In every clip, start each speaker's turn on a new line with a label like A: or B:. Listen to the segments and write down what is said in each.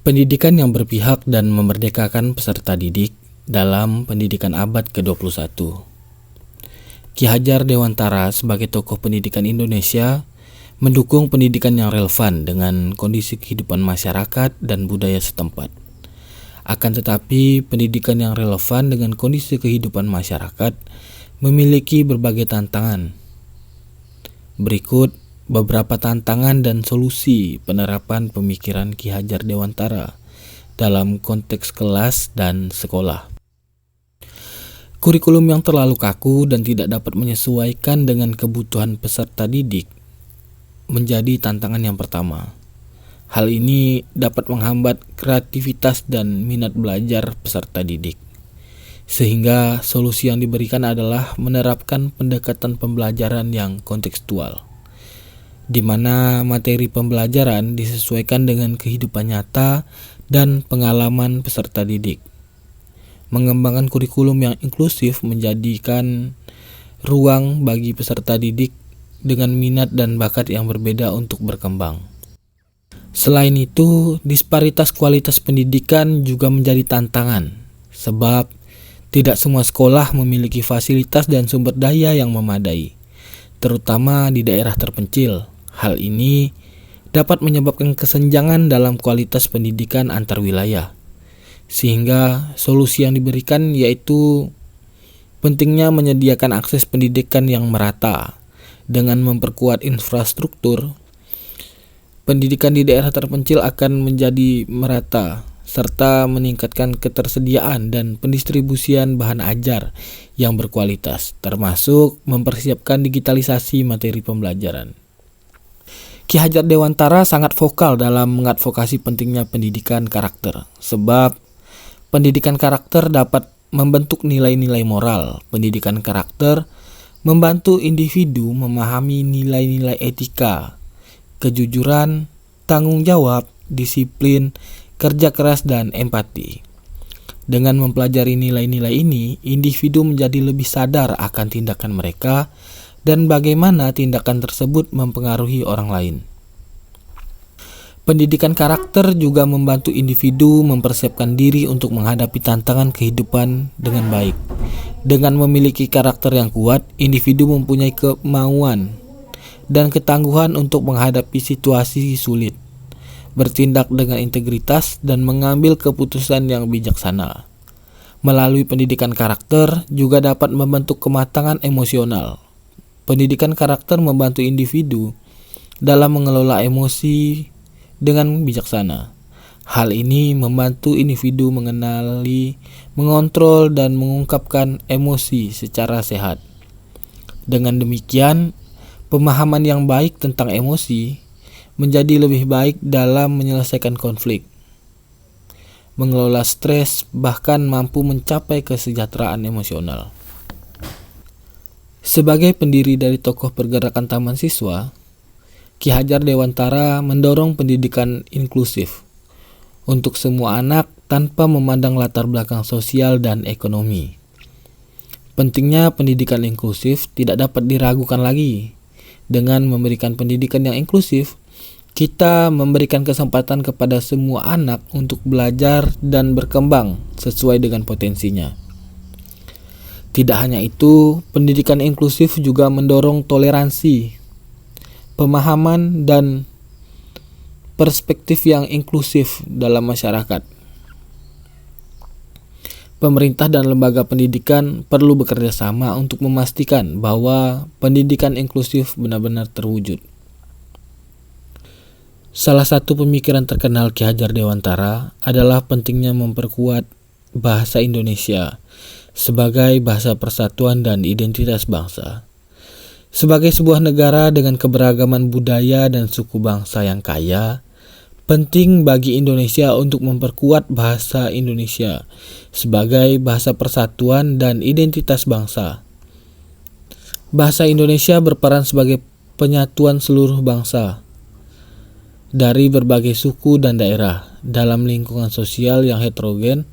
A: Pendidikan yang berpihak dan memerdekakan peserta didik dalam pendidikan abad ke-21. Ki Hajar Dewantara sebagai tokoh pendidikan Indonesia mendukung pendidikan yang relevan dengan kondisi kehidupan masyarakat dan budaya setempat. Akan tetapi, pendidikan yang relevan dengan kondisi kehidupan masyarakat memiliki berbagai tantangan. Berikut beberapa tantangan dan solusi penerapan pemikiran Ki Hajar Dewantara dalam konteks kelas dan sekolah. Kurikulum yang terlalu kaku dan tidak dapat menyesuaikan dengan kebutuhan peserta didik menjadi tantangan yang pertama. Hal ini dapat menghambat kreativitas dan minat belajar peserta didik. Sehingga solusi yang diberikan adalah menerapkan pendekatan pembelajaran yang kontekstual, di mana materi pembelajaran disesuaikan dengan kehidupan nyata dan pengalaman peserta didik. Mengembangkan kurikulum yang inklusif menjadikan ruang bagi peserta didik dengan minat dan bakat yang berbeda untuk berkembang. Selain itu, disparitas kualitas pendidikan juga menjadi tantangan, sebab tidak semua sekolah memiliki fasilitas dan sumber daya yang memadai, terutama di daerah terpencil. Hal ini dapat menyebabkan kesenjangan dalam kualitas pendidikan antar wilayah, sehingga solusi yang diberikan yaitu pentingnya menyediakan akses pendidikan yang merata dengan memperkuat infrastruktur. Pendidikan di daerah terpencil akan menjadi merata serta meningkatkan ketersediaan dan pendistribusian bahan ajar yang berkualitas, termasuk mempersiapkan digitalisasi materi pembelajaran. Ki Hajar Dewantara sangat vokal dalam mengadvokasi pentingnya pendidikan karakter, sebab pendidikan karakter dapat membentuk nilai-nilai moral. Pendidikan karakter membantu individu memahami nilai-nilai etika, kejujuran, tanggung jawab, disiplin, kerja keras, dan empati. Dengan mempelajari nilai-nilai ini, individu menjadi lebih sadar akan tindakan mereka dan bagaimana tindakan tersebut mempengaruhi orang lain. Pendidikan karakter juga membantu individu mempersiapkan diri untuk menghadapi tantangan kehidupan dengan baik. Dengan memiliki karakter yang kuat, individu mempunyai kemauan dan ketangguhan untuk menghadapi situasi sulit, bertindak dengan integritas, dan mengambil keputusan yang bijaksana. Melalui pendidikan karakter juga dapat membentuk kematangan emosional. Pendidikan karakter membantu individu dalam mengelola emosi dengan bijaksana. Hal ini membantu individu mengenali, mengontrol, dan mengungkapkan emosi secara sehat. Dengan demikian, pemahaman yang baik tentang emosi menjadi lebih baik dalam menyelesaikan konflik, mengelola stres, bahkan mampu mencapai kesejahteraan emosional. Sebagai pendiri dari tokoh pergerakan Taman Siswa, Ki Hajar Dewantara mendorong pendidikan inklusif untuk semua anak tanpa memandang latar belakang sosial dan ekonomi. Pentingnya pendidikan inklusif tidak dapat diragukan lagi. Dengan memberikan pendidikan yang inklusif, kita memberikan kesempatan kepada semua anak untuk belajar dan berkembang sesuai dengan potensinya. Tidak hanya itu, pendidikan inklusif juga mendorong toleransi, pemahaman, dan perspektif yang inklusif dalam masyarakat. Pemerintah dan lembaga pendidikan perlu bekerja sama untuk memastikan bahwa pendidikan inklusif benar-benar terwujud. Salah satu pemikiran terkenal Ki Hajar Dewantara adalah pentingnya memperkuat bahasa Indonesia sebagai bahasa persatuan dan identitas bangsa. Sebagai sebuah negara dengan keberagaman budaya dan suku bangsa yang kaya, penting bagi Indonesia untuk memperkuat bahasa Indonesia sebagai bahasa persatuan dan identitas bangsa. Bahasa Indonesia berperan sebagai penyatuan seluruh bangsa dari berbagai suku dan daerah. Dalam lingkungan sosial yang heterogen,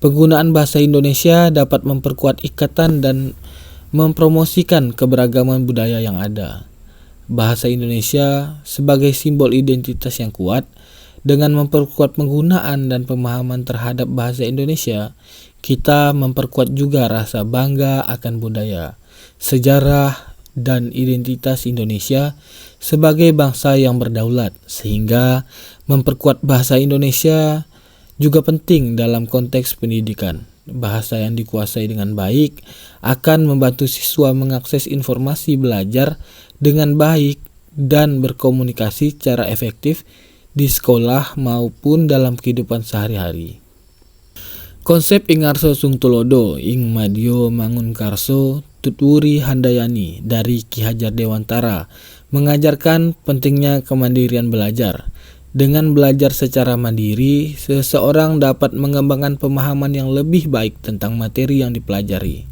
A: penggunaan bahasa Indonesia dapat memperkuat ikatan dan mempromosikan keberagaman budaya yang ada. Bahasa Indonesia sebagai simbol identitas yang kuat Dengan memperkuat penggunaan dan pemahaman terhadap bahasa Indonesia, kita memperkuat juga rasa bangga akan budaya, sejarah, dan identitas Indonesia sebagai bangsa yang berdaulat, sehingga memperkuat bahasa Indonesia juga penting dalam konteks pendidikan. Bahasa yang dikuasai dengan baik akan membantu siswa mengakses informasi belajar dengan baik dan berkomunikasi secara efektif di sekolah maupun dalam kehidupan sehari-hari. Konsep Ingarso Sung Tulodo ing Madyo Mangunkarso Tutwuri Handayani dari Ki Hajar Dewantara mengajarkan pentingnya kemandirian belajar. Dengan belajar secara mandiri, seseorang dapat mengembangkan pemahaman yang lebih baik tentang materi yang dipelajari.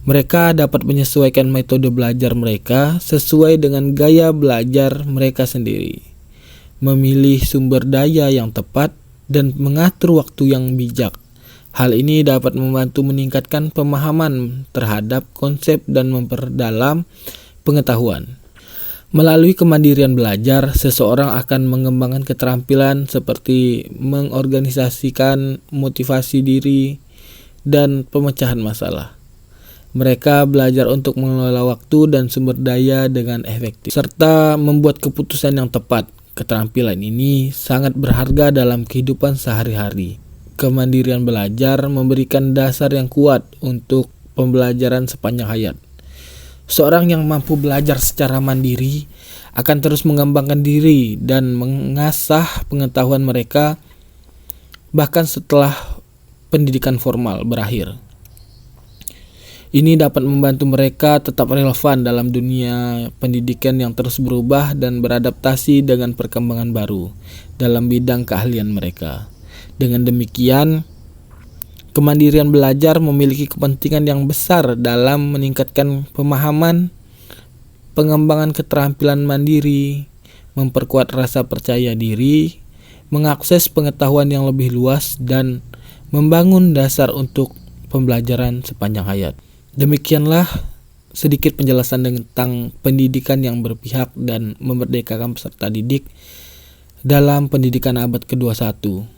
A: Mereka dapat menyesuaikan metode belajar mereka sesuai dengan gaya belajar mereka sendiri, memilih sumber daya yang tepat, dan mengatur waktu yang bijak. Hal ini dapat membantu meningkatkan pemahaman terhadap konsep dan memperdalam pengetahuan. Melalui kemandirian belajar, seseorang akan mengembangkan keterampilan seperti mengorganisasikan motivasi diri dan pemecahan masalah. Mereka belajar untuk mengelola waktu dan sumber daya dengan efektif, serta membuat keputusan yang tepat. Keterampilan ini sangat berharga dalam kehidupan sehari-hari. Kemandirian belajar memberikan dasar yang kuat untuk pembelajaran sepanjang hayat. Seorang yang mampu belajar secara mandiri akan terus mengembangkan diri dan mengasah pengetahuan mereka bahkan setelah pendidikan formal berakhir. Ini dapat membantu mereka tetap relevan dalam dunia pendidikan yang terus berubah dan beradaptasi dengan perkembangan baru dalam bidang keahlian mereka. Dengan demikian, kemandirian belajar memiliki kepentingan yang besar dalam meningkatkan pemahaman, pengembangan keterampilan mandiri, memperkuat rasa percaya diri, mengakses pengetahuan yang lebih luas, dan membangun dasar untuk pembelajaran sepanjang hayat. Demikianlah sedikit penjelasan tentang pendidikan yang berpihak dan memerdekakan peserta didik dalam pendidikan abad ke-21.